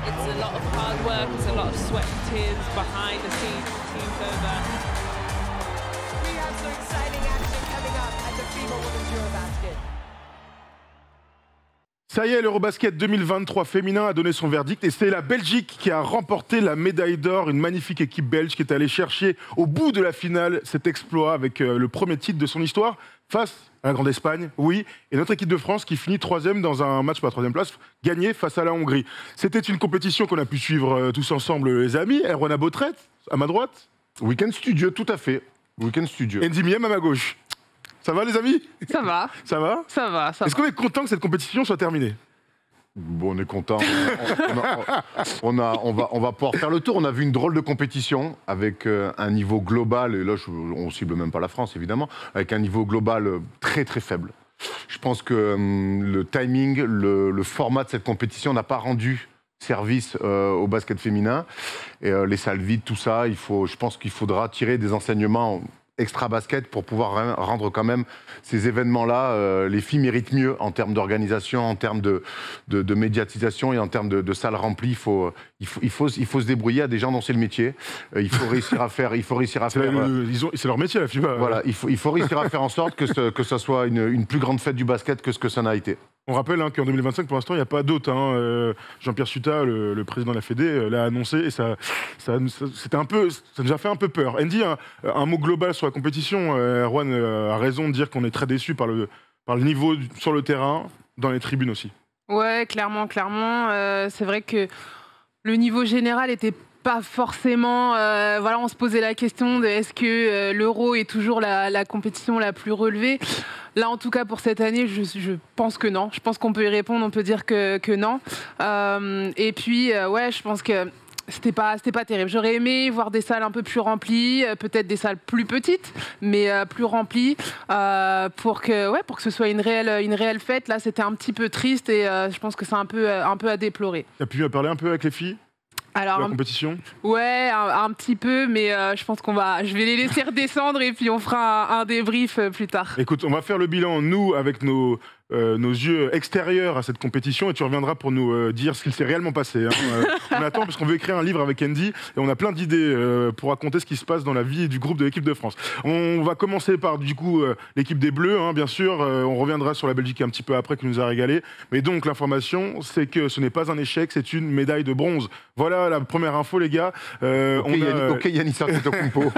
It's a lot of hard work, it's a lot of sweat and tears behind the scenes, teams over. We have some exciting action coming up at the FIBA Women's Eurobasket. Ça y est, l'Eurobasket 2023 féminin a donné son verdict et c'est la Belgique qui a remporté la médaille d'or, une magnifique équipe belge qui est allée chercher au bout de la finale cet exploit avec le premier titre de son histoire face à la Grande Espagne, oui, et notre équipe de France qui finit troisième dans un match pour la troisième place, gagné face à la Hongrie. C'était une compétition qu'on a pu suivre tous ensemble, les amis. Erwan Abotret, à ma droite. Week-end studieux, tout à fait. Week-end studieux. Andy Miem à ma gauche. Ça va les amis? Ça va. Ça va? Ça va, ça Est-ce qu'on est content que cette compétition soit terminée? Bon, on est content. On va pouvoir faire le tour. On a vu une drôle de compétition avec un niveau global, et là on cible même pas la France évidemment, avec un niveau global très très faible. Je pense que le timing, le format de cette compétition n'a pas rendu service au basket féminin. Et les salles vides, tout ça, je pense qu'il faudra tirer des enseignements extra basket pour pouvoir rendre quand même ces événements-là. Les filles méritent mieux en termes d'organisation, en termes de médiatisation et en termes de salles remplies. Il faut se débrouiller. À des gens dont c'est le métier. Il faut réussir à faire. C'est leur métier la FIBA. Voilà, il faut réussir à faire en sorte que ça soit une plus grande fête du basket que ce que ça n'a été. On rappelle qu'en 2025, pour l'instant, il n'y a pas d'autre. Jean-Pierre Suta, le président de la Fédé, l'a annoncé et ça nous a fait un peu peur. Andy, un mot global sur la compétition. Erwan a raison de dire qu'on est très déçu par le niveau sur le terrain, dans les tribunes aussi. Ouais, clairement. C'est vrai que le niveau général était pas forcément... voilà, on se posait la question de est-ce que l'Euro est toujours la compétition la plus relevée. Là, en tout cas, pour cette année, je pense que non. Je pense qu'on peut y répondre, on peut dire que non. Et puis, ouais, je pense que c'était pas terrible. J'aurais aimé voir des salles un peu plus remplies, peut-être des salles plus petites, mais plus remplies, pour que ce soit une réelle fête. Là, c'était un petit peu triste et je pense que c'est un peu à déplorer. Tu as pu parler un peu avec les filles? Alors, la compétition? Ouais, un petit peu, mais je pense je vais les laisser redescendre et puis on fera un débrief plus tard. Écoute, on va faire le bilan, nous, avec nos yeux extérieurs à cette compétition et tu reviendras pour nous dire ce qu'il s'est réellement passé. On attend parce qu'on veut écrire un livre avec Andy et on a plein d'idées pour raconter ce qui se passe dans la vie du groupe de l'équipe de France. On va commencer par du coup l'équipe des Bleus, bien sûr. On reviendra sur la Belgique un petit peu après qui nous a régalé. Mais donc l'information, c'est que ce n'est pas un échec, c'est une médaille de bronze. Voilà la première info les gars. Ok, Yannis Antetokounmpo.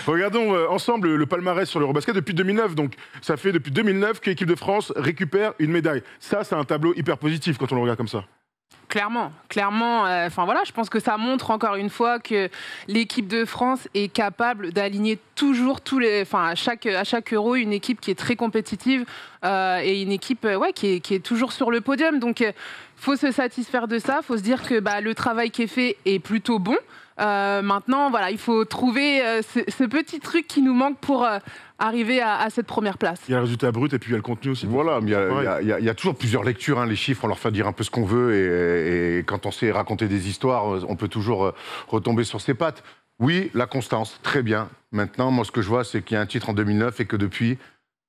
Regardons ensemble le palmarès sur l'Eurobasket depuis 2009. Donc ça fait depuis 2009 que l'équipe de France récupère une médaille. Ça, c'est un tableau hyper positif quand on le regarde comme ça. Clairement. Voilà, je pense que ça montre encore une fois que l'équipe de France est capable d'aligner toujours à chaque Euro une équipe qui est très compétitive et une équipe qui est toujours sur le podium. Donc, faut se satisfaire de ça. Faut se dire que le travail qui est fait est plutôt bon. Maintenant, voilà, il faut trouver ce petit truc qui nous manque pour arriver à cette première place. Il y a le résultat brut et puis il y a le contenu aussi. Voilà, mais il y a toujours plusieurs lectures. Les chiffres, on leur fait dire un peu ce qu'on veut et quand on sait raconter des histoires, on peut toujours retomber sur ses pattes. Oui, la constance, très bien. Maintenant, moi, ce que je vois, c'est qu'il y a un titre en 2009 et que depuis,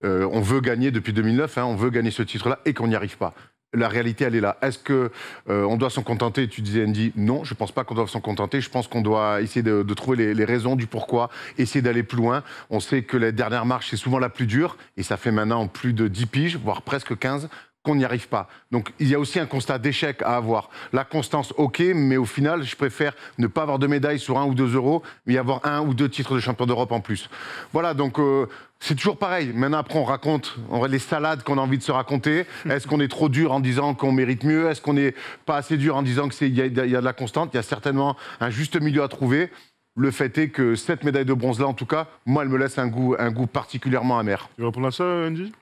on veut gagner depuis 2009, on veut gagner ce titre-là et qu'on n'y arrive pas. La réalité, elle est là. Est-ce qu'on doit s'en contenter? Tu disais, Andy, non, je ne pense pas qu'on doit s'en contenter. Je pense qu'on doit essayer de trouver les raisons du pourquoi, essayer d'aller plus loin. On sait que la dernière marche, c'est souvent la plus dure, et ça fait maintenant plus de 10 piges, voire presque 15, qu'on n'y arrive pas. Donc, il y a aussi un constat d'échec à avoir. La constance, ok, mais au final, je préfère ne pas avoir de médaille sur 1 ou 2 euros, mais y avoir 1 ou 2 titres de champion d'Europe en plus. Voilà, donc... c'est toujours pareil. Maintenant, après, on raconte les salades qu'on a envie de se raconter. Est-ce qu'on est trop dur en disant qu'on mérite mieux? Est-ce qu'on n'est pas assez dur en disant qu'il y a de la constante? Il y a certainement un juste milieu à trouver. Le fait est que cette médaille de bronze-là, en tout cas, moi, elle me laisse un goût particulièrement amer. Tu veux répondre à ça, Andy?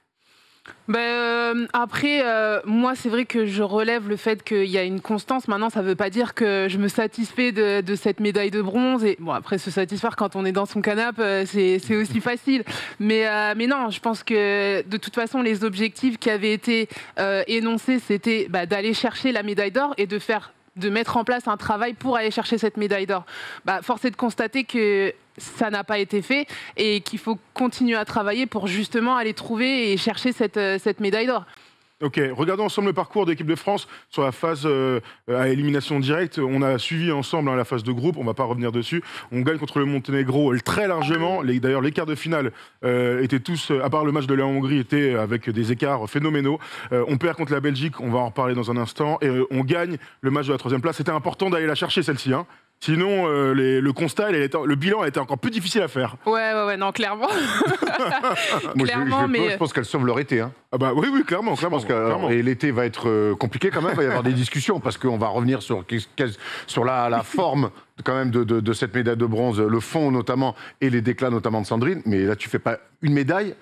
Après, moi, c'est vrai que je relève le fait qu'il y a une constance. Maintenant, ça ne veut pas dire que je me satisfais de cette médaille de bronze. Et bon, après, se satisfaire quand on est dans son canapé, c'est aussi facile. Mais non, je pense que de toute façon, les objectifs qui avaient été énoncés, c'était d'aller chercher la médaille d'or et de mettre en place un travail pour aller chercher cette médaille d'or. Force est de constater que ça n'a pas été fait et qu'il faut continuer à travailler pour justement aller trouver et chercher cette médaille d'or. Ok, regardons ensemble le parcours de l'équipe de France sur la phase à élimination directe. On a suivi ensemble la phase de groupe, on va pas revenir dessus. On gagne contre le Monténégro très largement. D'ailleurs, les quarts de finale étaient tous, à part le match de la Hongrie, étaient avec des écarts phénoménaux. On perd contre la Belgique, on va en reparler dans un instant. Et on gagne le match de la 3e place. C'était important d'aller la chercher celle-ci. Hein. Sinon, le constat, le bilan a été encore plus difficile à faire. Ouais, non, clairement. Moi, Clairement, je pense qu'elle sauve leur été. Hein. Ah bah oui, clairement. Clairement. Et l'été va être compliqué quand même, il va y avoir des discussions, parce qu'on va revenir sur la forme quand même de cette médaille de bronze, le fond notamment, et les déclats notamment de Sandrine. Mais là, tu fais pas une médaille,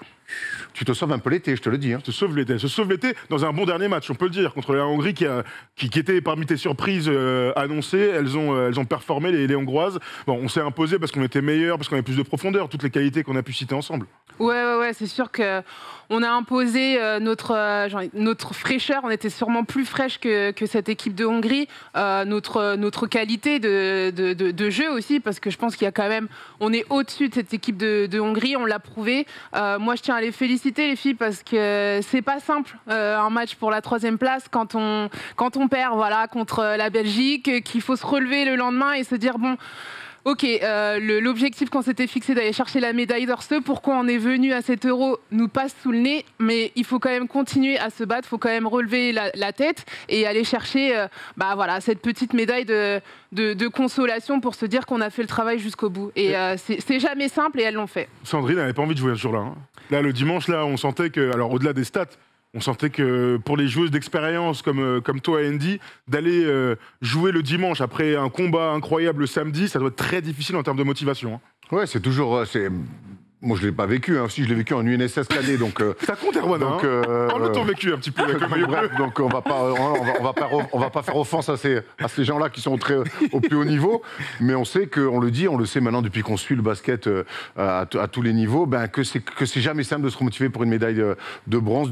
tu te sauves un peu l'été, je te le dis. Hein. Se sauve l'été dans un bon dernier match, on peut le dire, contre la Hongrie qui était parmi tes surprises annoncées. Elles ont performé, les Hongroises. Bon, on s'est imposé parce qu'on était meilleurs, parce qu'on avait plus de profondeur, toutes les qualités qu'on a pu citer ensemble. Ouais, c'est sûr qu'on a imposé notre fraîcheur. On était sûrement plus fraîche que cette équipe de Hongrie. Notre qualité de jeu aussi, parce que je pense qu'il y a quand même... On est au-dessus de cette équipe de Hongrie, on l'a prouvé. Moi, je tiens à les féliciter, les filles, parce que c'est pas simple, un match pour la 3e place, quand on perd contre la Belgique, qu'il faut se relever le lendemain et se dire, bon... Ok, l'objectif qu'on s'était fixé d'aller chercher la médaille d'or, pourquoi on est venu à cet Euro nous passe sous le nez, mais il faut quand même continuer à se battre, il faut quand même relever la tête et aller chercher cette petite médaille de consolation pour se dire qu'on a fait le travail jusqu'au bout. Et c'est jamais simple et elles l'ont fait. Sandrine n'avait pas envie de jouer ce jour-là. Hein. Là, le dimanche, on sentait que, alors au-delà des stats, on sentait que pour les joueuses d'expérience comme toi, Andy, d'aller jouer le dimanche après un combat incroyable le samedi, ça doit être très difficile en termes de motivation. Hein. Ouais, c'est toujours... Moi, je ne l'ai pas vécu. Hein. Si, je l'ai vécu en UNSS cadet, donc... Ça compte, Erwan. Parle de ton vécu un petit peu avec le maillot bleu. Donc, on va pas faire offense à ces gens-là qui sont au plus haut niveau. Mais on sait on le sait maintenant depuis qu'on suit le basket à tous les niveaux, que c'est jamais simple de se remotiver pour une médaille de bronze,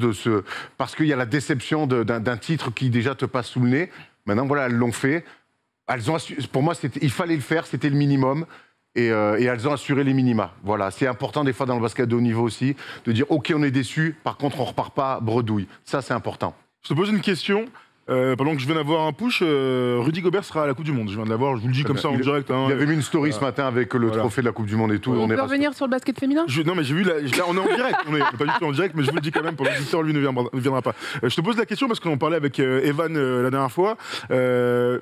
parce qu'il y a la déception d'un titre qui déjà te passe sous le nez. Maintenant, voilà, elles l'ont fait. Pour moi, il fallait le faire, c'était le minimum. Et elles ont assuré les minima. Voilà, c'est important des fois dans le basket de haut niveau aussi, de dire ok, on est déçu, par contre on repart pas bredouille. Ça, c'est important. Je te pose une question. Pendant que je viens d'avoir un push, Rudy Gobert sera à la Coupe du Monde. Je viens de l'avoir, je vous le dis comme ça en direct. Hein. Il avait mis une story ce matin avec le trophée de la Coupe du Monde et tout. On peut revenir sur le basket féminin ? Non, mais j'ai vu, là, on est en direct. On n'est pas du tout en direct, mais je vous le dis quand même, pour l'auditeur, lui ne viendra pas. Je te pose la question parce qu'on en parlait avec Evan la dernière fois.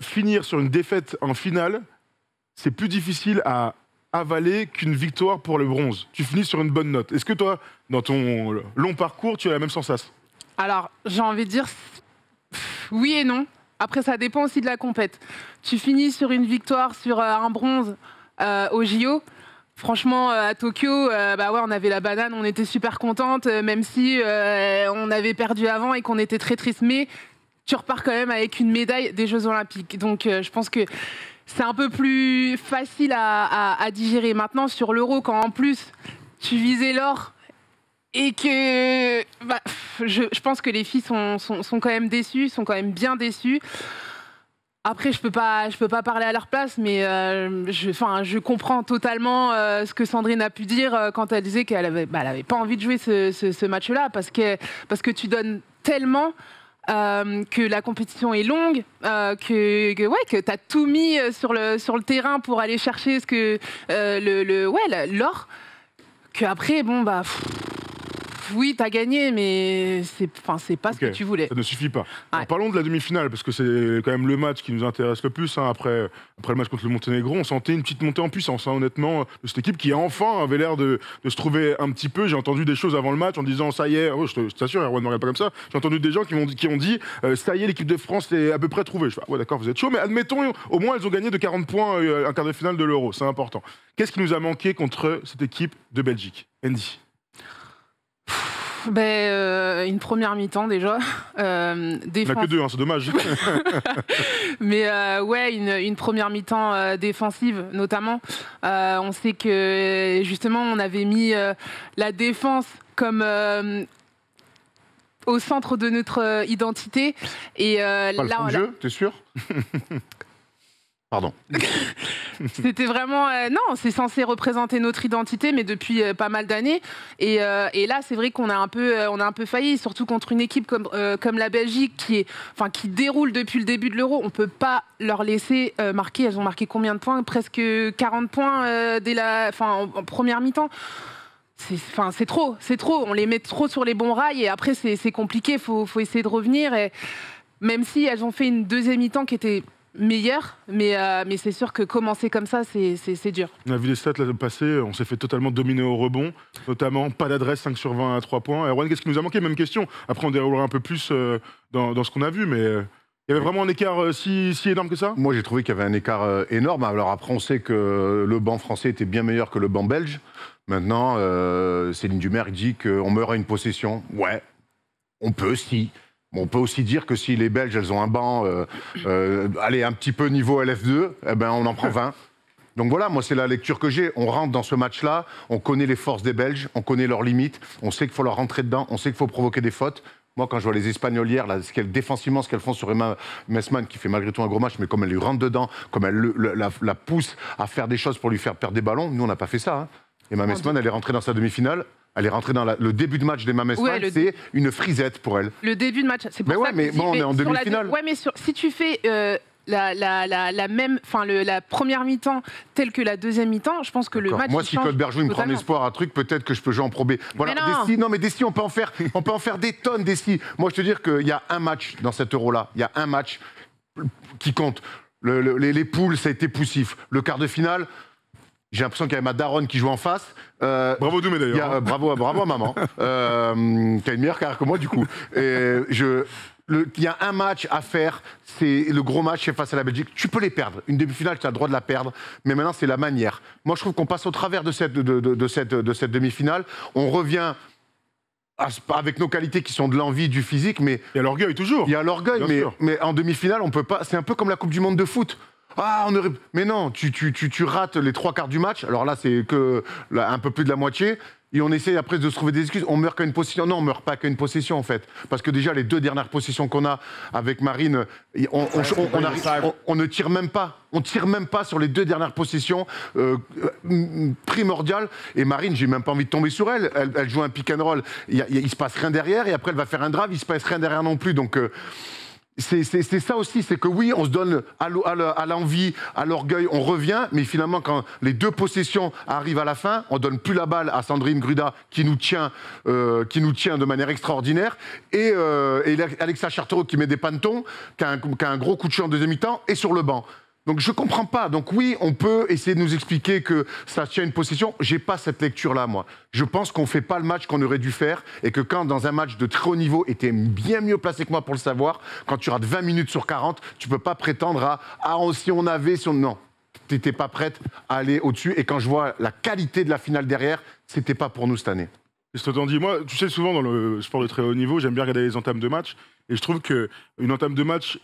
Finir sur une défaite en finale, c'est plus difficile à avaler qu'une victoire pour le bronze. Tu finis sur une bonne note. Est-ce que toi, dans ton long parcours, tu as la même sensation ? Alors, j'ai envie de dire oui et non. Après, ça dépend aussi de la compète. Tu finis sur une victoire, sur un bronze au JO. Franchement, à Tokyo, on avait la banane, on était super contente, même si on avait perdu avant et qu'on était très triste. Mais tu repars quand même avec une médaille des Jeux Olympiques. Donc, je pense que c'est un peu plus facile à digérer. Maintenant, sur l'Euro, quand en plus tu visais l'or et que je pense que les filles sont quand même déçues, sont quand même bien déçues. Après, je peux pas parler à leur place, mais je comprends totalement ce que Sandrine a pu dire quand elle disait qu'elle avait pas envie de jouer ce match-là, parce que tu donnes tellement. Que la compétition est longue, que tu as tout mis sur le terrain pour aller chercher l'or, qu'après, oui, tu as gagné, mais c'est pas ce que tu voulais. Ça ne suffit pas. Ouais. Alors, parlons de la demi-finale, parce que c'est quand même le match qui nous intéresse le plus. Hein. Après le match contre le Monténégro, on sentait une petite montée en puissance, hein, honnêtement, de cette équipe qui enfin avait l'air de se trouver un petit peu. J'ai entendu des choses avant le match en disant ça y est, je t'assure, Erwan ne me regarde pas comme ça. J'ai entendu des gens qui ont dit ça y est, l'équipe de France est à peu près trouvée. Je fais ouais, d'accord, vous êtes chaud, mais admettons, au moins elles ont gagné de 40 points un quart de finale de l'Euro, c'est important. Qu'est-ce qui nous a manqué contre cette équipe de Belgique, Andy? Une première mi-temps déjà. Il n'y en a que deux, hein, c'est dommage. Mais une première mi-temps défensive notamment. On sait que justement on avait mis la défense comme au centre de notre identité. Et pas le fond de jeu, t'es sûr? Pardon. C'était vraiment... non, c'est censé représenter notre identité, mais depuis pas mal d'années. Et là, c'est vrai qu'on a un peu failli, surtout contre une équipe comme la Belgique qui déroule depuis le début de l'Euro. On ne peut pas leur laisser marquer. Elles ont marqué combien de points? Presque 40 points en première mi-temps. C'est trop. On les met trop sur les bons rails et après, c'est compliqué. Faut essayer de revenir. Et même si elles ont fait une deuxième mi-temps qui était meilleure, mais c'est sûr que commencer comme ça, c'est dur. On a vu les stats là passer, on s'est fait totalement dominer au rebond, notamment pas d'adresse 5 sur 20 à 3 points. Erwan, qu'est-ce qui nous a manqué? Même question. Après, on déroulera un peu plus dans ce qu'on a vu, mais il y avait vraiment un écart si énorme que ça? Moi, j'ai trouvé qu'il y avait un écart énorme. Alors après, on sait que le banc français était bien meilleur que le banc belge. Maintenant, Céline Dumer dit qu'on meurt à une possession. Ouais, on peut, si. Bon, on peut aussi dire que si les Belges, elles ont un banc, allez, un petit peu niveau LF2, eh ben, on en prend 20. Donc voilà, moi, c'est la lecture que j'ai. On rentre dans ce match-là, on connaît les forces des Belges, on connaît leurs limites, on sait qu'il faut leur rentrer dedans, on sait qu'il faut provoquer des fautes. Moi, quand je vois les Espagnols hier, là, défensivement, ce qu'elles font sur Emma Messman, qui fait malgré tout un gros match, mais comme elle lui rentre dedans, comme elle la pousse à faire des choses pour lui faire perdre des ballons, nous, on n'a pas fait ça. Hein. Emma Messman, elle est rentrée dans sa demi-finale. Elle est rentrée dans le début de match d'Emma Messman, c'est une frisette pour elle. Le début de match, c'est pour ça que mais bon, on est en demi-finale. Ouais, mais si tu fais la première mi-temps telle que la deuxième mi-temps, je pense que le match. Moi, si Claude Bergeau me prend espoir à truc, peut-être que je peux jouer en Pro B. Voilà, mais des si, on peut en faire des tonnes des si. Moi, je te dire qu'il y a un match dans cet Euro-là, il y a un match qui compte. Les poules, ça a été poussif. Le quart de finale. J'ai l'impression qu'il y avait ma daronne qui joue en face. Bravo Doumé d'ailleurs. Bravo à maman. Qui a une meilleure carrière que moi du coup. Il y a un match à faire, c'est le gros match, c'est face à la Belgique. Tu peux les perdre. Une demi-finale, tu as le droit de la perdre. Mais maintenant, c'est la manière. Moi, je trouve qu'on passe au travers de cette demi-finale. On revient avec nos qualités qui sont de l'envie, du physique. Mais il y a l'orgueil toujours. Il y a l'orgueil, mais en demi-finale, on peut pas. C'est un peu comme la Coupe du Monde de foot. Mais non, tu rates les 3/4 du match. Alors là, c'est que un peu plus de la moitié. Et on essaie après de se trouver des excuses. On meurt qu'à une possession. Non, on meurt pas qu'à une possession en fait. Parce que déjà, les 2 dernières possessions qu'on a avec Marine, on ne tire même pas. On tire même pas sur les 2 dernières possessions primordiales. Et Marine, j'ai même pas envie de tomber sur elle. Elle joue un pick and roll. Il se passe rien derrière. Et après, elle va faire un drive. Il se passe rien derrière non plus. Donc c'est ça aussi, c'est que oui, on se donne à l'envie, à l'orgueil, on revient, mais finalement, quand les 2 possessions arrivent à la fin, on donne plus la balle à Sandrine Gruda, qui nous tient de manière extraordinaire, et Alexa Chartereau qui met des pantons, qui a un gros coup de chien en deuxième mi-temps, et sur le banc. Donc je comprends pas. Donc oui, on peut essayer de nous expliquer que ça tient une possession. J'ai pas cette lecture-là, moi. Je pense qu'on fait pas le match qu'on aurait dû faire et que quand dans un match de très haut niveau, et t'es bien mieux placé que moi pour le savoir, quand tu rates 20 minutes sur 40, tu peux pas prétendre si on avait, non. T'étais pas prête à aller au-dessus. Et quand je vois la qualité de la finale derrière, c'était pas pour nous cette année. Qu'est-ce que t'en dis? Moi, tu sais, souvent dans le sport de très haut niveau, j'aime bien regarder les entames de match. Et je trouve qu'une entame de match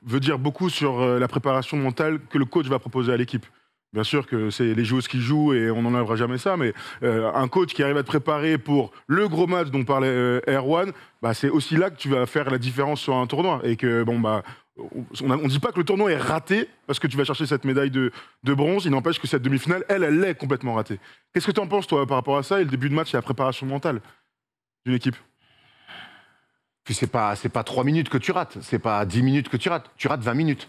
veut dire beaucoup sur la préparation mentale que le coach va proposer à l'équipe. Bien sûr que c'est les joueuses qui jouent et on n'enlèvera jamais ça, mais un coach qui arrive à te préparer pour le gros match dont parlait Erwan, c'est aussi là que tu vas faire la différence sur un tournoi. Et que, on ne dit pas que le tournoi est raté parce que tu vas chercher cette médaille de bronze. Il n'empêche que cette demi-finale, elle est complètement ratée. Qu'est-ce que tu en penses, toi, par rapport à ça et le début de match et la préparation mentale d'une équipe? Puis c'est pas 3 minutes que tu rates, c'est pas 10 minutes que tu rates 20 minutes.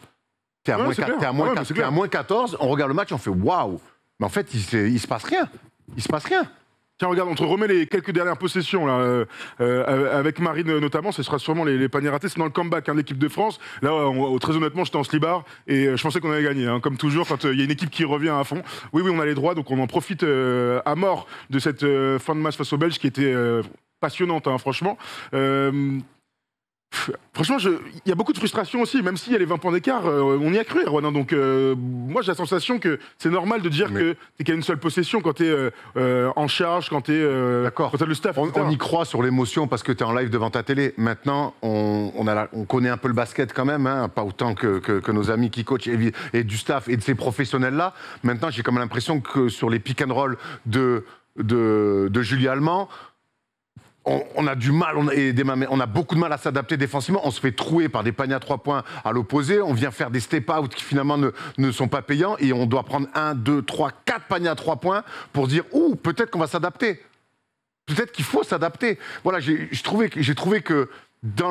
T'es à, moins 14, on regarde le match, on fait waouh. Mais en fait, il se passe rien. Il se passe rien. Tiens, regarde, on te remet les quelques dernières possessions, là, avec Marine notamment, ce sera sûrement les paniers ratés, c'est dans le comeback de l'équipe de France. Là, très honnêtement, j'étais en slibard et je pensais qu'on allait gagner, hein, comme toujours, quand il y a une équipe qui revient à fond. Oui, on a les droits, donc on en profite à mort de cette fin de match face aux Belges qui était passionnante, hein, franchement. Franchement, il y a beaucoup de frustration aussi, même s'il y a les 20 points d'écart, on y a cru, Erwan. Donc, moi, j'ai la sensation que c'est normal de dire que t'es qu'à une seule possession quand t'es en charge, quand t'as le staff. On y croit sur l'émotion parce que t'es en live devant ta télé. Maintenant, on connaît un peu le basket quand même, hein, pas autant que nos amis qui coachent et du staff et de ces professionnels-là. Maintenant, j'ai quand même l'impression que sur les pick and roll de Julie Allemand, on a du mal, on a beaucoup de mal à s'adapter défensivement. On se fait trouer par des paniers à 3 points à l'opposé. On vient faire des step-out qui finalement ne sont pas payants. Et on doit prendre 1, 2, 3, 4 paniers à 3 points pour dire « Ouh, peut-être qu'on va s'adapter. Peut-être qu'il faut s'adapter. » Voilà, j'ai trouvé que dans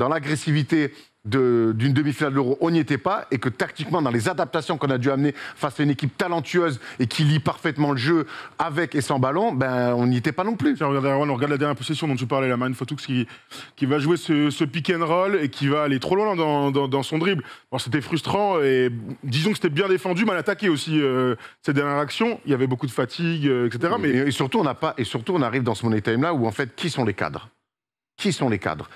l'agressivité d'une demi-finale de l'Euro, on n'y était pas, et que tactiquement, dans les adaptations qu'on a dû amener face à une équipe talentueuse et qui lit parfaitement le jeu avec et sans ballon, ben, on n'y était pas non plus. Tiens, on regarde la dernière possession dont tu parlais, la Marine Fotoux qui va jouer ce pick and roll et qui va aller trop loin dans son dribble. Bon, c'était frustrant et disons que c'était bien défendu, mal attaqué aussi. Cette dernière action, il y avait beaucoup de fatigue, etc. Mais... Et surtout, on arrive dans ce money time là où en fait, qui sont les cadres ? Qui sont les cadres ?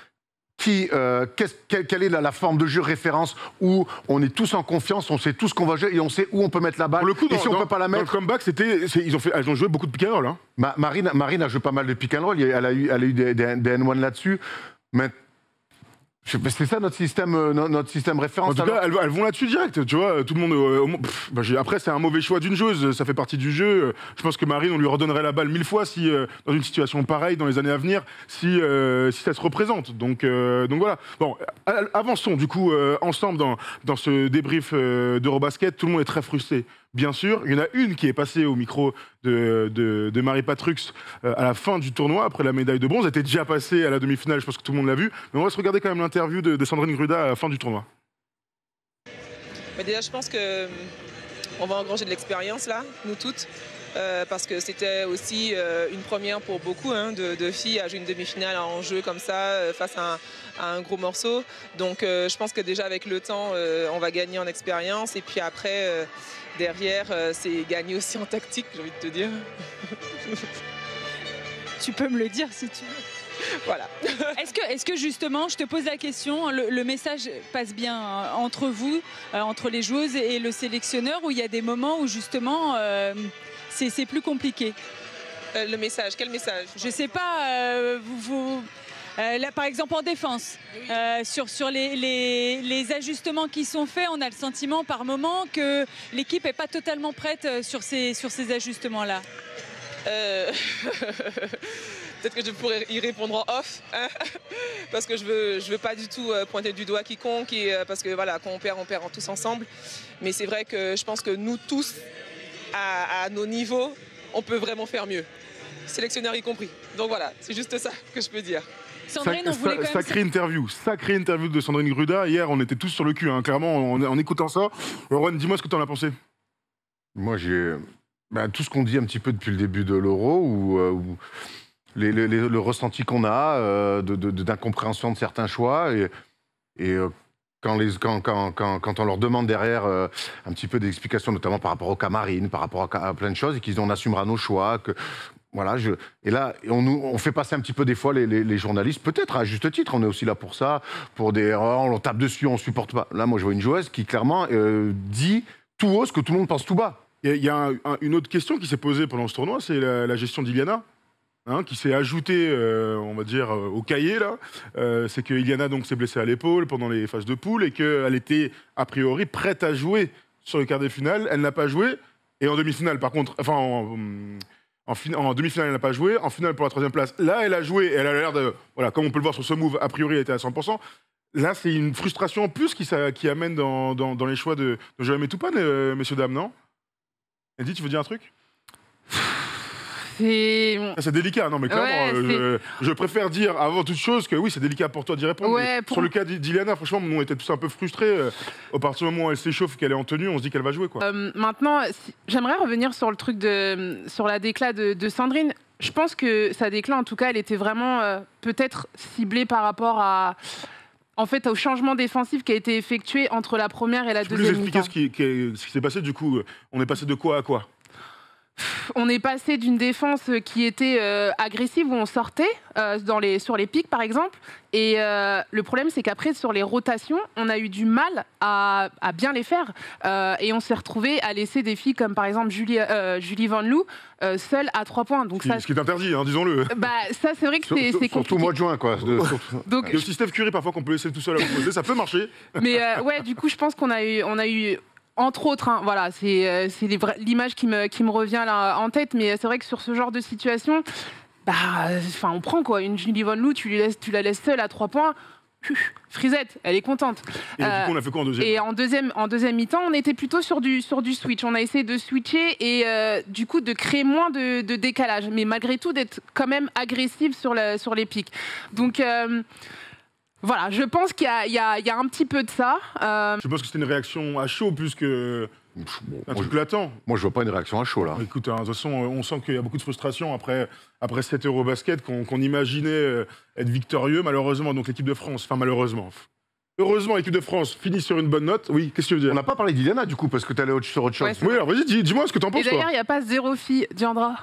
Quelle est la forme de jeu référence où on est tous en confiance, on sait tous qu'on va jouer et on sait où on peut mettre la balle. Pour le coup, et si on peut pas la mettre. Dans le comeback, elles ont joué beaucoup de pick and roll. Hein. Marine a joué pas mal de pick and roll, elle a eu des N1 là-dessus. Mais c'est ça notre système référence. En tout cas, elles vont là-dessus direct, tu vois. Tout le monde. Après, c'est un mauvais choix d'une joueuse, ça fait partie du jeu. Je pense que Marine, on lui redonnerait la balle 1000 fois si, dans une situation pareille, dans les années à venir, si ça se représente. Donc voilà. Bon, avançons du coup ensemble dans ce débrief d'Eurobasket. Tout le monde est très frustré. Bien sûr, il y en a une qui est passée au micro de Marie Patrux à la fin du tournoi, après la médaille de bronze. Elle était déjà passée à la demi-finale, je pense que tout le monde l'a vu. Mais on va se regarder quand même l'interview de Sandrine Gruda à la fin du tournoi. Mais déjà, je pense qu'on va engranger de l'expérience là, nous toutes. Parce que c'était aussi une première pour beaucoup de filles à jouer une demi-finale en jeu comme ça face à un gros morceau. Donc je pense que déjà avec le temps, on va gagner en expérience. Et puis après, derrière, c'est gagner aussi en tactique, j'ai envie de te dire. Tu peux me le dire si tu veux. Voilà. Est-ce que justement, je te pose la question, le message passe bien entre vous, entre les joueuses et le sélectionneur, ou il y a des moments où justement c'est plus compliqué? Le message, quel message? Je sais pas, là, par exemple en défense, sur les ajustements qui sont faits, on a le sentiment par moment que l'équipe n'est pas totalement prête sur ces ajustements-là. Peut-être que je pourrais y répondre en off, parce que je veux pas du tout pointer du doigt quiconque, parce que voilà, quand on perd tous ensemble. Mais c'est vrai que je pense que nous tous, à nos niveaux, on peut vraiment faire mieux, sélectionneur y compris. Donc voilà, c'est juste ça que je peux dire. Sandrine, on voulait quand même... Sacrée interview de Sandrine Gruda. Hier, on était tous sur le cul, clairement, en écoutant ça. Rowan, dis-moi ce que tu en as pensé. Moi, j'ai tout ce qu'on dit un petit peu depuis le début de l'Euro, où le ressenti qu'on a d'incompréhension de certains choix, et quand on leur demande derrière un petit peu d'explications, notamment par rapport aux Camarines, par rapport à plein de choses, et qu'ils disent on assumera nos choix, que voilà, et là on fait passer un petit peu des fois les journalistes, peut-être à juste titre, on est aussi là pour ça, pour des erreurs, on tape dessus, on supporte pas. Là, moi je vois une joueuse qui clairement dit tout haut ce que tout le monde pense tout bas. Il y a une autre question qui s'est posée pendant ce tournoi, c'est la gestion d'Iliana. Qui s'est ajoutée, on va dire, au cahier, là. C'est que Iliana donc s'est blessée à l'épaule pendant les phases de poule et qu'elle était, a priori, prête à jouer sur le quart de finale. Elle n'a pas joué. Et en demi-finale, par contre, enfin, en demi-finale, elle n'a pas joué. En finale, pour la 3e place, là, elle a joué. Et elle a l'air de, voilà, comme on peut le voir sur ce move, a priori, elle était à 100%. Là, c'est une frustration en plus qui amène dans les choix de Joël Metoupane, messieurs, dames, non? Eddy, tu veux dire un truc? C'est délicat, non mais clairement, je préfère dire avant toute chose que oui, c'est délicat pour toi d'y répondre. Ouais, sur le cas d'Iliana, franchement, on était tous un peu frustrés. Au partir du moment où elle s'échauffe, qu'elle est en tenue, on se dit qu'elle va jouer, quoi. Maintenant, j'aimerais revenir sur le truc sur la déclat de Sandrine. Je pense que sa déclat, en tout cas, elle était vraiment peut-être ciblée par rapport en fait, au changement défensif qui a été effectué entre la première et la deuxième mi-temps. Tu peux nous expliquer ce qui s'est passé, du coup? On est passé de quoi à quoi? On est passé d'une défense qui était agressive, où on sortait sur les pics, par exemple. Et le problème, c'est qu'après, sur les rotations, on a eu du mal à bien les faire. Et on s'est retrouvé à laisser des filles comme, par exemple, Julie Van Loo seule à 3 points. Donc ce qui est interdit, disons-le. Ça, c'est vrai que c'est compliqué. Surtout au mois de juin, quoi. Donc, il y a aussi Steph Curry, parfois, qu'on peut laisser tout seul à l'opposé. Ça peut marcher. Mais ouais, du coup, je pense qu'on a eu entre autres, voilà, c'est l'image qui me revient là en tête, mais c'est vrai que sur ce genre de situation, on prend quoi. Une Julie Vonloo, tu la laisses seule à 3 points. Frisette, elle est contente. Et du coup, on a fait quoi en deuxième? Et en deuxième mi-temps, on était plutôt sur du switch. On a essayé de switcher et du coup de créer moins de décalage, mais malgré tout d'être quand même agressive sur les pics. Donc voilà, je pense qu'il y a un petit peu de ça. Je pense que c'était une réaction à chaud plus que un truc latent. Moi, je vois pas une réaction à chaud, là. Écoute, de toute façon, on sent qu'il y a beaucoup de frustration après cet Eurobasket qu'on imaginait être victorieux, malheureusement, donc l'équipe de France, enfin malheureusement. Heureusement, l'équipe de France finit sur une bonne note. Oui, qu'est-ce que tu veux dire? On n'a pas parlé d'Iliana, du coup, parce que tu allais sur autre chose. Ouais, Oui, alors vas-y, dis-moi ce que t'en penses, Et toi. d'ailleurs, il n'y a pas 0 fille, Diandra.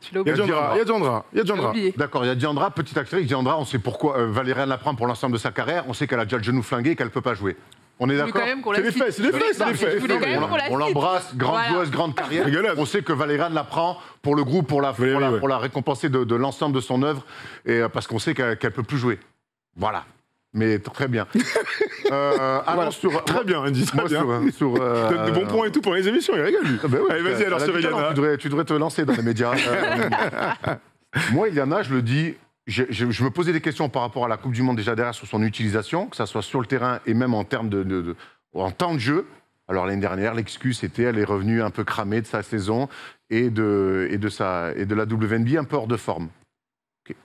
Tu l'as Il y oublié. a Diandra. oublié. D'accord, il y a Diandra, petit astérisque. Diandra, on sait pourquoi Valériane la prend pour l'ensemble de sa carrière. On sait qu'elle a déjà le genou flingué et qu'elle ne peut pas jouer. On est Je voulais d'accord? quand même qu'on C'est la des cite. faits, c'est des faits, c'est des faits. Je voulais quand même qu'on la On cite. l'embrasse, grande Voilà. joueuse, grande carrière. Rigolade. On sait que Valériane la prend pour le groupe, pour la récompenser de l'ensemble de son œuvre, et parce qu'on sait qu'elle ne peut plus jouer. Voilà. Mais très bien. Voilà. Très bien, Andy, très bien. Donne de bons points et tout pour les émissions, il rigole, lui. Allez, vas-y, alors sur Iliana. Tu devrais te lancer dans les médias. Moi, Iliana, je le dis, je me posais des questions par rapport à la Coupe du Monde déjà derrière sur son utilisation, que ça soit sur le terrain et même en termes en temps de jeu. Alors l'année dernière, l'excuse c'était elle est revenue un peu cramée de sa saison et de la WNBA un peu hors de forme. Okay.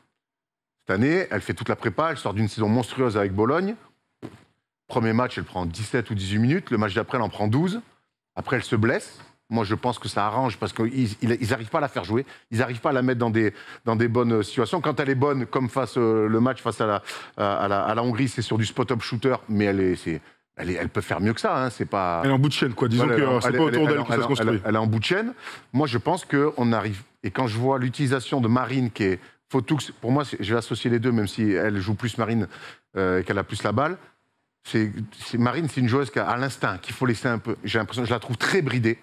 Cette année, elle fait toute la prépa, elle sort d'une saison monstrueuse avec Bologne. Premier match, elle prend 17 ou 18 minutes. Le match d'après, elle en prend 12. Après, elle se blesse. Moi, je pense que ça arrange parce qu'ils n'arrivent pas à la faire jouer. Ils n'arrivent pas à la mettre dans des bonnes situations. Quand elle est bonne, comme le match face à la Hongrie, c'est sur du spot-up shooter, mais elle peut faire mieux que ça. Hein. C'est pas... Elle est en bout de chaîne, quoi. Disons que c'est pas autour d'elle que ça se construit. Elle est en bout de chaîne. Moi, je pense qu'on arrive. Et quand je vois l'utilisation de Marine, qui est Fotoux, pour moi, je vais associer les deux, même si elle joue plus Marine et qu'elle a plus la balle. Marine, c'est une joueuse qui a l'instinct, qu'il faut laisser un peu. J'ai l'impression que je la trouve très bridée.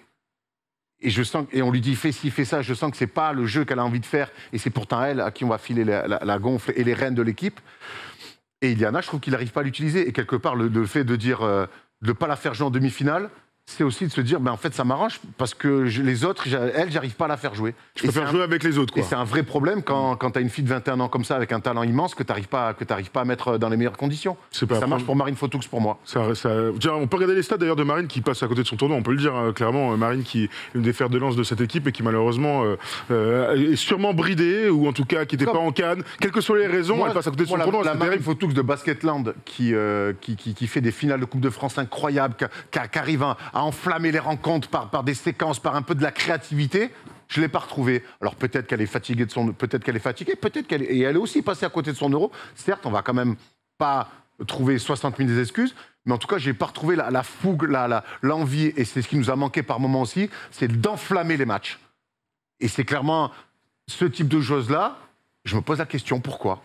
Et on lui dit, fais ci, fais ça. Je sens que c'est pas le jeu qu'elle a envie de faire. Et c'est pourtant elle à qui on va filer la gonfle et les rênes de l'équipe. Et Iliana, je trouve qu'il n'arrive pas à l'utiliser. Et quelque part, le fait de dire de ne pas la faire jouer en demi-finale, c'est aussi de se dire, en fait, ça m'arrange parce que les autres, j'arrive pas à la faire jouer. Je préfère jouer avec les autres, quoi. Et c'est un vrai problème quand tu as une fille de 21 ans comme ça, avec un talent immense, que tu n'arrives pas à mettre dans les meilleures conditions. Ça marche pour Marine Fotoux, pour moi. On peut regarder les stats d'ailleurs de Marine qui passe à côté de son tournoi, on peut le dire clairement. Marine qui est une des fers de lance de cette équipe et qui malheureusement est sûrement bridée, ou en tout cas qui n'était pas en canne. Quelles que soient les raisons, elle passe à côté de son tournoi. La Marine Fotoux de Basketland qui fait des finales de Coupe de France incroyables, qui arrive à enflammer les rencontres par des séquences, par un peu de la créativité, je ne l'ai pas retrouvée. Alors peut-être qu'elle est fatiguée peut-être qu'elle est aussi passée à côté de son euro. Certes, on va quand même pas trouver 60 000 excuses, mais en tout cas, je n'ai pas retrouvé la fougue, l'envie, et c'est ce qui nous a manqué par moment aussi, c'est d'enflammer les matchs. Et c'est clairement ce type de choses-là, je me pose la question, pourquoi?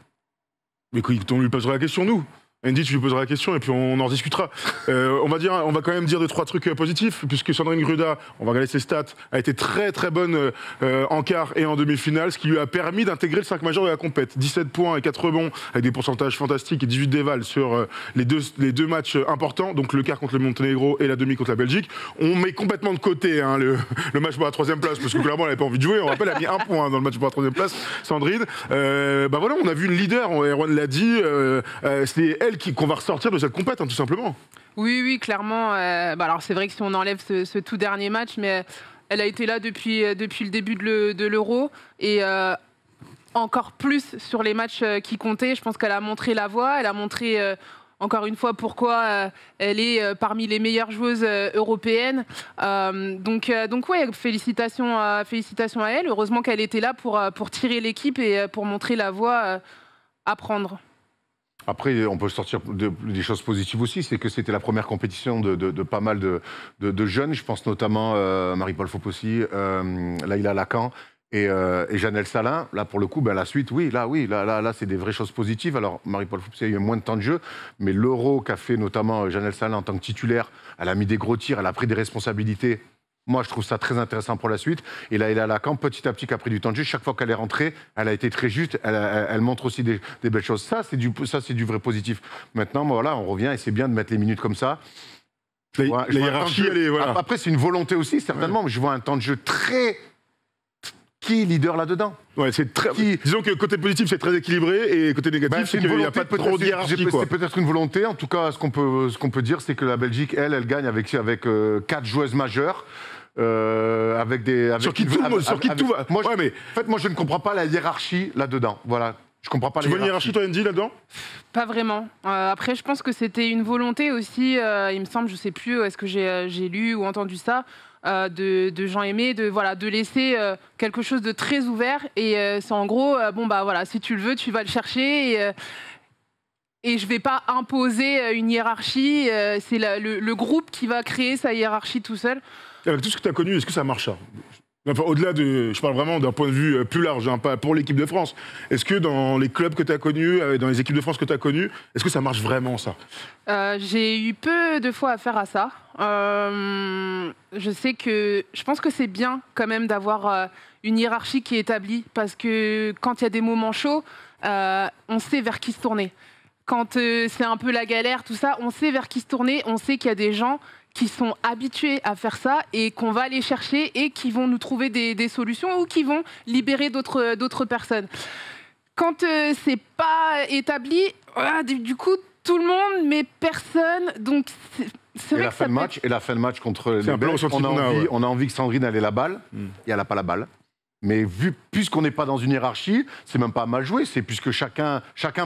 Mais écoute, on lui posera la question, nous. Andy, tu lui poseras la question et puis on en discutera. On va quand même dire 2-3 trucs positifs, puisque Sandrine Gruda, on va regarder ses stats, a été très très bonne en quart et en demi-finale, ce qui lui a permis d'intégrer le 5 majeur de la compète. 17 points et 4 rebonds, avec des pourcentages fantastiques et 18 dévals sur les deux matchs importants, donc le quart contre le Monténégro et la demi contre la Belgique. On met complètement de côté le match pour la 3e place, parce que clairement elle n'avait pas envie de jouer. On rappelle, elle a mis 1 point dans le match pour la 3e place, Sandrine. Voilà, on a vu une leader, Erwan l'a dit, c'est elle qu'on va ressortir de cette compète, tout simplement. Oui, clairement. Alors c'est vrai que si on enlève ce tout dernier match, mais elle a été là depuis le début de l'Euro et encore plus sur les matchs qui comptaient. Je pense qu'elle a montré la voie, elle a montré encore une fois pourquoi elle est parmi les meilleures joueuses européennes. Donc ouais, félicitations à elle. Heureusement qu'elle était là pour tirer l'équipe et pour montrer la voie à prendre. Après, on peut sortir des choses positives aussi, c'est que c'était la première compétition de pas mal de jeunes. Je pense notamment à Marie-Paul Fopossi, Laïla Lacan et Janelle Salin. Là, pour le coup, la suite, là, c'est des vraies choses positives. Alors, Marie-Paul Fopossi a eu moins de temps de jeu, mais l'Euro qu'a fait notamment Janelle Salin en tant que titulaire, elle a mis des gros tirs, elle a pris des responsabilités. Moi, je trouve ça très intéressant pour la suite. Et là, Lacan, petit à petit, qui a pris du temps de jeu, chaque fois qu'elle est rentrée, elle a été très juste. Elle montre aussi des belles choses. Ça, c'est du vrai positif. Maintenant, voilà, on revient et c'est bien de mettre les minutes comme ça. La hiérarchie, elle est... Voilà. Après, c'est une volonté aussi, certainement. Ouais. Mais je vois un temps de jeu qui est leader là-dedans? Ouais, c'est très. Disons que côté positif, c'est très équilibré et côté négatif, c'est qu'il n'y a pas trop de hiérarchie. C'est peut-être une volonté. En tout cas, ce qu'on peut dire, c'est que la Belgique, elle gagne avec 4 joueuses majeures. Avec des. Sur qui tout va. Moi, en fait, moi, je ne comprends pas la hiérarchie là-dedans. Voilà. Je comprends pas la hiérarchie. Tu vois une hiérarchie, toi, Andy, là-dedans? Pas vraiment. Après, je pense que c'était une volonté aussi, il me semble, je sais plus, est-ce que j'ai lu ou entendu ça, de Jean-Aimé, de laisser quelque chose de très ouvert. Et c'est en gros, si tu le veux, tu vas le chercher. Et je vais pas imposer une hiérarchie. C'est le groupe qui va créer sa hiérarchie tout seul. Avec tout ce que tu as connu, est-ce que ça marche, ça? Enfin, au-delà de... Je parle vraiment d'un point de vue plus large, hein, pas pour l'équipe de France. Est-ce que dans les clubs que tu as connus, dans les équipes de France que tu as connues, est-ce que ça marche vraiment, ça? J'ai eu peu de fois affaire à ça. Je pense que c'est bien quand même d'avoir une hiérarchie qui est établie, parce que quand il y a des moments chauds, on sait vers qui se tourner. Quand c'est un peu la galère, tout ça, on sait vers qui se tourner, on sait qu'il y a des gens qui sont habitués à faire ça et qu'on va aller chercher et qui vont nous trouver des solutions ou qui vont libérer d'autres personnes. Quand c'est pas établi, du coup, tout le monde, mais personne. Donc, c'est vrai la fin de match contre les Belges, on a envie que Sandrine ait la balle, et elle n'a pas la balle. Mais puisqu'on n'est pas dans une hiérarchie, c'est même pas mal joué, c'est puisque chacun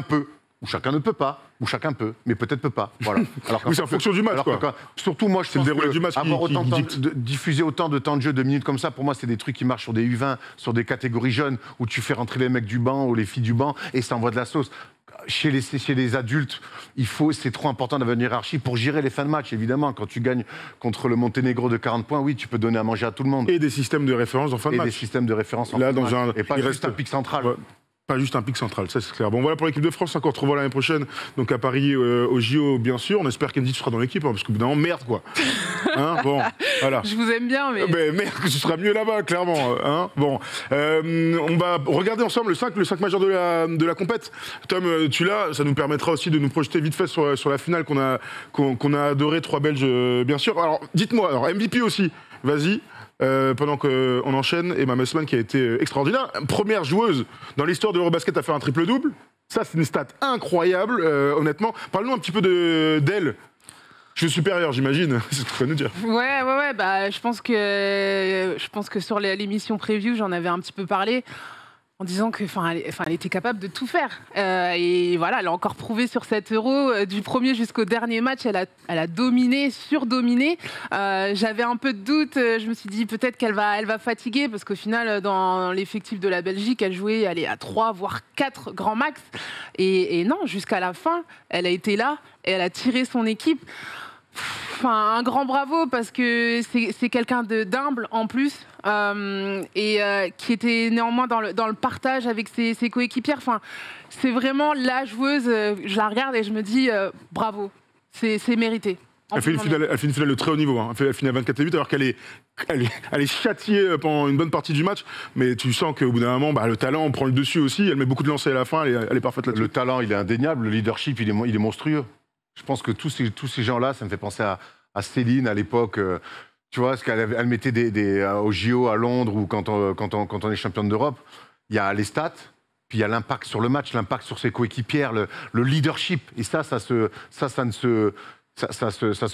peut. Ou chacun ne peut pas, ou chacun peut, mais peut-être peut pas. Voilà. Alors oui, c'est en fonction du match, quoi. Surtout, moi, je pense que du match diffuser autant de temps de jeu, de minutes comme ça, pour moi, c'est des trucs qui marchent sur des U20, sur des catégories jeunes, où tu fais rentrer les mecs du banc ou les filles du banc, et ça envoie de la sauce. Chez les adultes, c'est trop important d'avoir une hiérarchie pour gérer les fins de match, évidemment. Quand tu gagnes contre le Monténégro de 40 points, oui, tu peux donner à manger à tout le monde. Et des systèmes de référence en fin de match. Et des systèmes de référence en fin de match. Et pas juste un pic central. Ouais. Pas juste un pic central, ça c'est clair. Bon, voilà pour l'équipe de France, encore revoit l'année prochaine, donc à Paris, au JO, bien sûr. On espère qu'Andy, tu seras dans l'équipe, hein, parce que bout merde, quoi. Hein, bon, voilà. Je vous aime bien, mais... merde, que tu seras mieux là-bas, clairement. Hein, bon, on va regarder ensemble le 5 majeur de la compète. Tom, tu l'as, ça nous permettra aussi de nous projeter vite fait sur la finale qu'on a adoré, 3 Belges, bien sûr. Alors, dites-moi, alors MVP aussi, vas-y. Pendant qu'on enchaîne, Emma Messman qui a été extraordinaire. Première joueuse dans l'histoire de l'Eurobasket à faire un triple-double. Ça, c'est une stat incroyable, honnêtement. Parle-nous un petit peu d'elle. Je suis supérieur, j'imagine. C'est ce que tu vas nous dire. Ouais. Je pense que sur l'émission preview, j'en avais un petit peu parlé. En disant que, elle était capable de tout faire. Et voilà, elle a encore prouvé sur cet Euro, du premier jusqu'au dernier match, elle a dominé, surdominé. J'avais un peu de doute, je me suis dit peut-être qu'elle va fatiguer, parce qu'au final, dans l'effectif de la Belgique, elle jouait à 3, voire 4 grands max. Et non, jusqu'à la fin, elle a été là, et elle a tiré son équipe. Un grand bravo, parce que c'est quelqu'un d'humble en plus, qui était néanmoins dans le partage avec ses coéquipières. C'est vraiment la joueuse, je la regarde et je me dis bravo, c'est mérité. Elle fait une finale de très haut niveau, hein. Elle finit à 24-8 alors qu'elle est châtiée pendant une bonne partie du match, mais tu sens qu'au bout d'un moment, le talent prend le dessus aussi, elle met beaucoup de lancers à la fin, elle est parfaite là-dessus. Le talent, il est indéniable, le leadership, il est monstrueux. Je pense que tous ces gens-là, ça me fait penser à Céline à l'époque. Tu vois, parce qu'elle mettait au JO à Londres ou quand on est championne d'Europe, il y a les stats, puis il y a l'impact sur le match, l'impact sur ses coéquipières, le leadership. Et ça se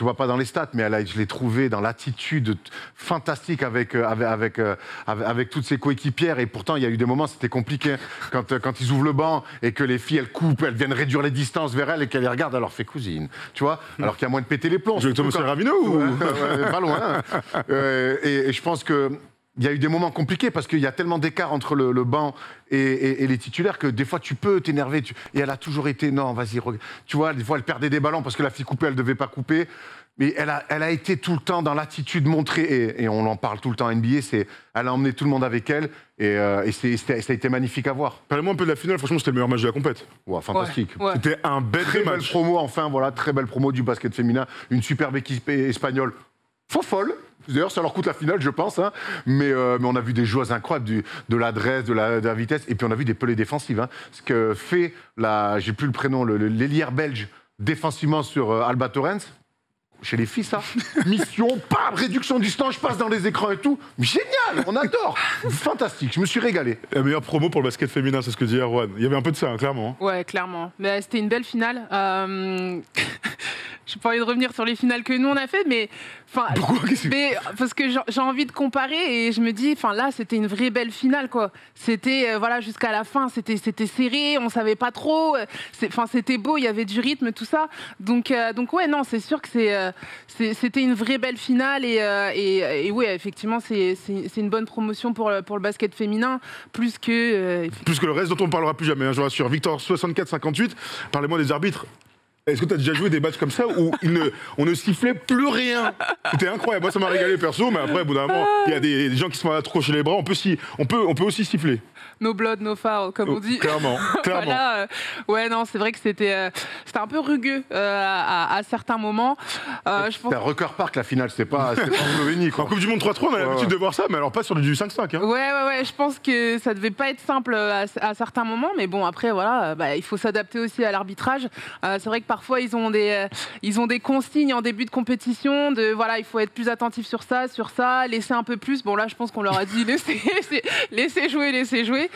voit pas dans les stats, mais je l'ai trouvé dans l'attitude fantastique avec toutes ses coéquipières. Et pourtant, il y a eu des moments, c'était compliqué. Quand ils ouvrent le banc et que les filles, elles coupent, elles viennent réduire les distances vers elles et qu'elles les regardent, elle leur fait cousine. Tu vois, alors qu'il y a moins de péter les plombs. Je Thomas Ravino ou... Pas loin. Et je pense que il y a eu des moments compliqués parce qu'il y a tellement d'écart entre le banc et les titulaires que des fois tu peux t'énerver. Et elle a toujours été, non, vas-y, tu vois, des fois elle perdait des ballons parce que la fille coupée, elle ne devait pas couper. Mais elle a été tout le temps dans l'attitude montrée, et on en parle tout le temps en NBA, elle a emmené tout le monde avec elle, et ça a été magnifique à voir. Parlez-moi un peu de la finale, franchement c'était le meilleur match de la compète. Ouais, fantastique. Ouais. C'était un très belle promo, enfin, voilà, très belle promo du basket féminin, une superbe équipe espagnole, folle. D'ailleurs, ça leur coûte la finale, je pense. Hein. Mais on a vu des joueuses incroyables, de l'adresse, de la vitesse. Et puis, on a vu des pelées défensives. Hein. Ce que fait, j'ai plus le prénom, l'ailière belge, défensivement sur Alba Torrens. Chez les filles, ça. Mission, bam, réduction de distance, je passe dans les écrans et tout. Génial, on adore. Fantastique, je me suis régalé. La meilleure promo pour le basket féminin, c'est ce que dit Erwan. Il y avait un peu de ça, hein, clairement. Ouais, clairement. Mais c'était une belle finale. J'ai pas envie de revenir sur les finales que nous on a fait, mais Pourquoi parce que j'ai envie de comparer et je me dis, là c'était une vraie belle finale quoi. C'était voilà jusqu'à la fin, c'était serré, on savait pas trop. C'était beau, il y avait du rythme, tout ça. Donc ouais non, c'est sûr que c'était une vraie belle finale et ouais effectivement c'est une bonne promotion pour le basket féminin plus que le reste dont on ne parlera plus jamais, hein, je vous rassure. Victor 64-58, parlez-moi des arbitres. Est-ce que tu as déjà joué des matchs comme ça où on ne sifflait plus rien? C'était incroyable. Moi, ça m'a régalé perso, mais après, au bout d'un moment, il y a des gens qui se font accrocher les bras. On peut aussi siffler. No blood, no foul, comme on dit. Clairement. Voilà, ouais, non, c'est vrai que c'était un peu rugueux à certains moments. C'était à Rucker Park la finale, c'était pas en Slovénie. En Coupe du Monde 3-3, on a l'habitude de voir ça, mais alors pas sur du 5-5. Hein. Ouais, je pense que ça devait pas être simple à certains moments, mais bon, après, voilà, il faut s'adapter aussi à l'arbitrage. C'est vrai que parfois, ils ont des consignes en début de compétition, voilà, il faut être plus attentif sur ça, laisser un peu plus. Bon, là, je pense qu'on leur a dit laissez jouer.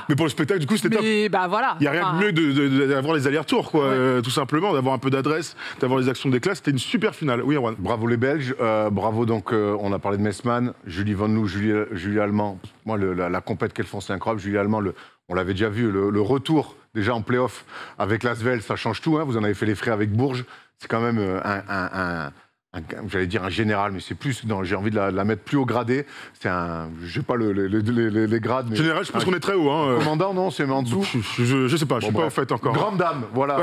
Mais pour le spectacle, du coup, c'était top. Voilà. Il n'y a rien de mieux d'avoir les allers-retours, quoi, tout simplement, d'avoir un peu d'adresse, d'avoir les actions des classes. C'était une super finale. Oui, Erwan. Bravo les Belges. Bravo, donc, on a parlé de Messman, Julie Van Loo, Julie Allemand. Moi, la compète qu'elles font, c'est incroyable. Julie Allemand, on l'avait déjà vu, le retour, déjà en play-off avec l'Asvel, ça change tout. Hein. Vous en avez fait les frais avec Bourges. C'est quand même j'allais dire un général, mais c'est plus. Non, j'ai envie de la mettre plus haut gradé. C'est je sais pas les grades. Mais général, je pense qu'on est très haut. Hein. Commandant, non, c'est en dessous. Je sais pas, je suis pas au fait encore. Grande dame, voilà.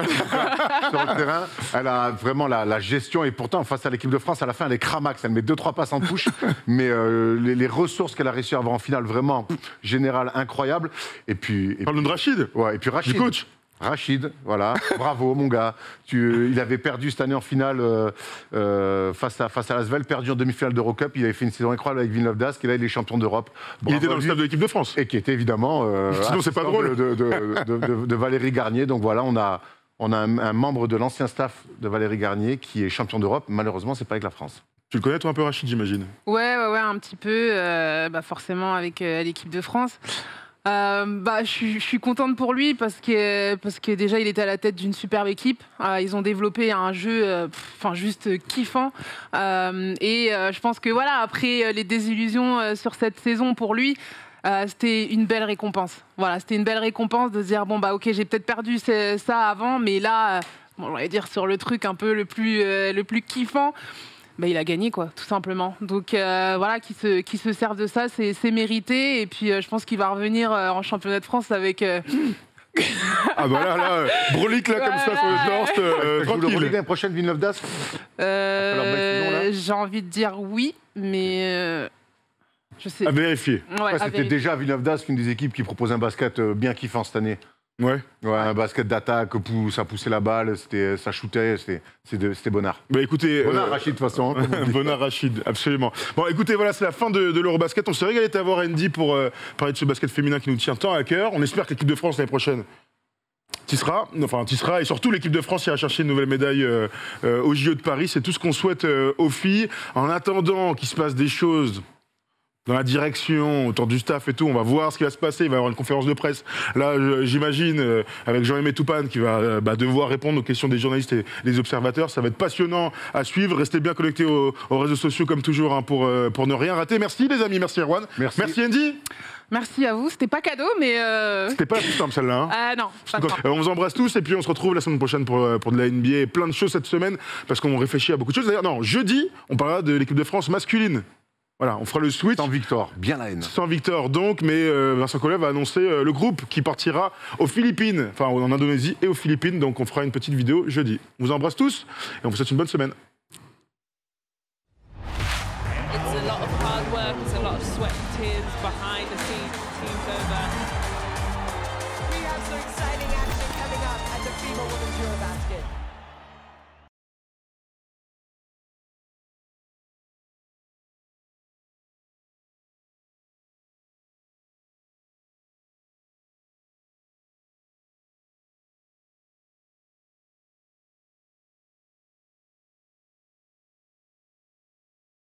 Sur le terrain, elle a vraiment la gestion et pourtant face à l'équipe de France, à la fin, elle est cramax. Elle met 2-3 passes en touche, mais les ressources qu'elle a réussi à avoir en finale, vraiment général incroyable. Et puis. Parle-nous de Rachid. Ouais, et puis Rachid. Du coach. Rachid, voilà, bravo mon gars. Il avait perdu cette année en finale face à l'Asvel, perdu en demi-finale d'Eurocup. Il avait fait une saison incroyable avec Villeneuve d'Ascq et là il est champion d'Europe. Il était dans le staff de l'équipe de France. Et qui était évidemment sinon c'est pas drôle. De Valérie Garnier. Donc voilà, on a un membre de l'ancien staff de Valérie Garnier qui est champion d'Europe. Malheureusement, c'est pas avec la France. Tu le connais toi un peu Rachid, j'imagine? Ouais, un petit peu, forcément avec l'équipe de France. Je suis contente pour lui parce que déjà il était à la tête d'une superbe équipe. Ils ont développé un jeu juste kiffant. Je pense que voilà, après les désillusions sur cette saison pour lui, c'était une belle récompense. Voilà, c'était une belle récompense de se dire ok, j'ai peut-être perdu ça avant, mais là, on va dire sur le truc un peu le plus kiffant. Il a gagné, quoi, tout simplement. Donc voilà, qui se servent de ça, c'est mérité. Et puis je pense qu'il va revenir en championnat de France avec. Ah bah là, Brolic là comme ça sur le torse, tranquille. Le l'année prochaine, Villeneuve d'Ascq. J'ai envie de dire oui, mais je sais. À vérifier. Ouais, c'était déjà Villeneuve d'Ascq, une des équipes qui propose un basket bien kiffant cette année. Ouais, un basket d'attaque, ça poussait la balle, ça shootait, c'était Bonnard. Écoutez, Bonnard Rachid de toute façon. Bonnard Rachid, absolument. Bon, écoutez, voilà, c'est la fin de l'Eurobasket. On s'est régalé d'avoir Andy pour parler de ce basket féminin qui nous tient tant à cœur. On espère que l'équipe de France l'année prochaine t'y sera, et surtout l'équipe de France ira chercher une nouvelle médaille au JO de Paris. C'est tout ce qu'on souhaite aux filles. En attendant qu'il se passe des choses dans la direction, autour du staff et tout, on va voir ce qui va se passer. Il va y avoir une conférence de presse. Là, j'imagine, avec Jean-Aimé Toupane, qui va devoir répondre aux questions des journalistes et des observateurs. Ça va être passionnant à suivre. Restez bien connectés aux réseaux sociaux, comme toujours, hein, pour ne rien rater. Merci, les amis. Merci, Erwan. Merci Andy. Merci à vous. C'était pas cadeau, mais... C'était pas la plus simple, celle-là. Hein. Non. On vous embrasse tous et puis on se retrouve la semaine prochaine pour de la NBA et plein de choses cette semaine, parce qu'on réfléchit à beaucoup de choses. D'ailleurs, non, jeudi, on parlera de l'équipe de France masculine. Voilà, on fera le switch. Sans Victor, bien la haine. Sans Victor, donc, mais Vincent Collet va annoncer le groupe qui partira aux Philippines, en Indonésie et aux Philippines, donc on fera une petite vidéo jeudi. On vous embrasse tous et on vous souhaite une bonne semaine. It's a lot of hard work, it's a lot of sweat and tears behind the scenes, teams over